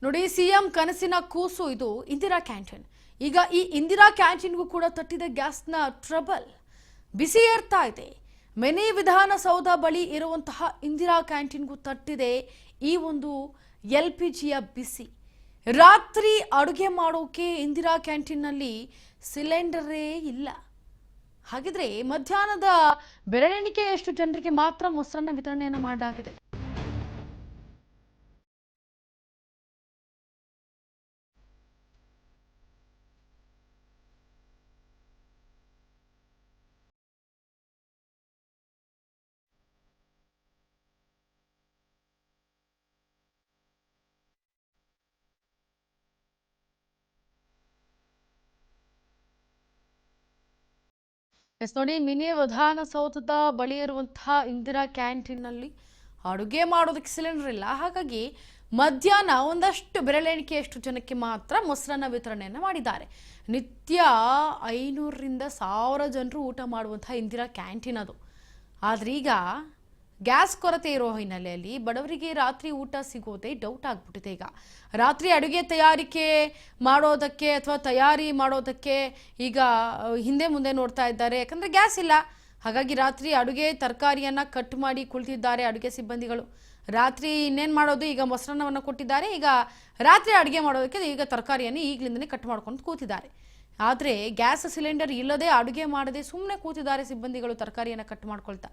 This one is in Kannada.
ನೋಡಿ, ಸಿಎಂ ಕನಸಿನ ಕೂಸು ಇದು ಇಂದಿರಾ ಕ್ಯಾಂಟೀನ್. ಈಗ ಈ ಇಂದಿರಾ ಕ್ಯಾಂಟೀನ್ಗೂ ಕೂಡ ತಟ್ಟಿದ ಗ್ಯಾಸ್ನ ಟ್ರಬಲ್ ಬಿಸಿ ಏರ್ತಾ ಇದೆ. ಮಿನಿ ವಿಧಾನಸೌಧ ಬಳಿ ಇರುವಂತಹ ಇಂದಿರಾ ಕ್ಯಾಂಟೀನ್ಗೂ ತಟ್ಟಿದೆ ಈ ಒಂದು LPGಯ ಬಿಸಿ. ರಾತ್ರಿ ಅಡುಗೆ ಮಾಡೋಕೆ ಇಂದಿರಾ ಕ್ಯಾಂಟೀನ್ನಲ್ಲಿ ಸಿಲಿಂಡರೇ ಇಲ್ಲ. ಹಾಗಿದ್ರೆ ಮಧ್ಯಾಹ್ನದ ಬೆರಳೆಣಿಕೆಯಷ್ಟು ಜನರಿಗೆ ಮಾತ್ರ ಮೊಸರನ್ನ ವಿತರಣೆಯನ್ನು ಮಾಡಲಾಗಿದೆ. ನೋಡಿ, ಮಿನಿ ವಿಧಾನಸೌಧದ ಬಳಿ ಇರುವಂತಹ ಇಂದಿರಾ ಕ್ಯಾಂಟೀನ್ನಲ್ಲಿ ಅಡುಗೆ ಮಾಡೋದಕ್ಕೆ ಸಿಲಿಂಡರ್ ಇಲ್ಲ. ಹಾಗಾಗಿ ಮಧ್ಯಾಹ್ನ ಒಂದಷ್ಟು ಬೆರಳೆಣಿಕೆಯಷ್ಟು ಜನಕ್ಕೆ ಮಾತ್ರ ಮೊಸರನ್ನ ವಿತರಣೆಯನ್ನು ಮಾಡಿದ್ದಾರೆ. ನಿತ್ಯ 500ರಿಂದ 1000 ಜನರು ಊಟ ಮಾಡುವಂತಹ ಇಂದಿರಾ ಕ್ಯಾಂಟೀನ್ ಅದು. ಆದ್ರೆ ಈಗ ಗ್ಯಾಸ್ ಕೊರತೆ ಇರೋ ಹಿನ್ನೆಲೆಯಲ್ಲಿ ಬಡವರಿಗೆ ರಾತ್ರಿ ಊಟ ಸಿಗೋದೇ ಡೌಟ್ ಆಗ್ಬಿಟ್ಟಿದೆ. ಈಗ ರಾತ್ರಿ ಅಡುಗೆ ತಯಾರಿಕೆ ಮಾಡೋದಕ್ಕೆ ಅಥವಾ ತಯಾರಿ ಮಾಡೋದಕ್ಕೆ ಈಗ ಹಿಂದೆ ಮುಂದೆ ನೋಡ್ತಾ ಇದ್ದಾರೆ. ಯಾಕಂದರೆ ಗ್ಯಾಸ್ ಇಲ್ಲ. ಹಾಗಾಗಿ ರಾತ್ರಿ ಅಡುಗೆ ತರಕಾರಿಯನ್ನು ಕಟ್ ಮಾಡಿ ಕುಳಿತಿದ್ದಾರೆ ಅಡುಗೆ ಸಿಬ್ಬಂದಿಗಳು. ರಾತ್ರಿ ಇನ್ನೇನು ಮಾಡೋದು, ಈಗ ಮೊಸರನ್ನವನ್ನು ಕೊಟ್ಟಿದ್ದಾರೆ. ಈಗ ರಾತ್ರಿ ಅಡುಗೆ ಮಾಡೋದಕ್ಕೆ ಈಗ ತರಕಾರಿಯನ್ನು ಈಗಲಿಂದನೇ ಕಟ್ ಮಾಡ್ಕೊಂಡು ಕೂತಿದ್ದಾರೆ. ಆದರೆ ಗ್ಯಾಸ್ ಸಿಲಿಂಡರ್ ಇಲ್ಲದೆ ಅಡುಗೆ ಮಾಡದೆ ಸುಮ್ಮನೆ ಕೂತಿದ್ದಾರೆ ಸಿಬ್ಬಂದಿಗಳು ತರಕಾರಿಯನ್ನು ಕಟ್ ಮಾಡ್ಕೊಳ್ತಾ.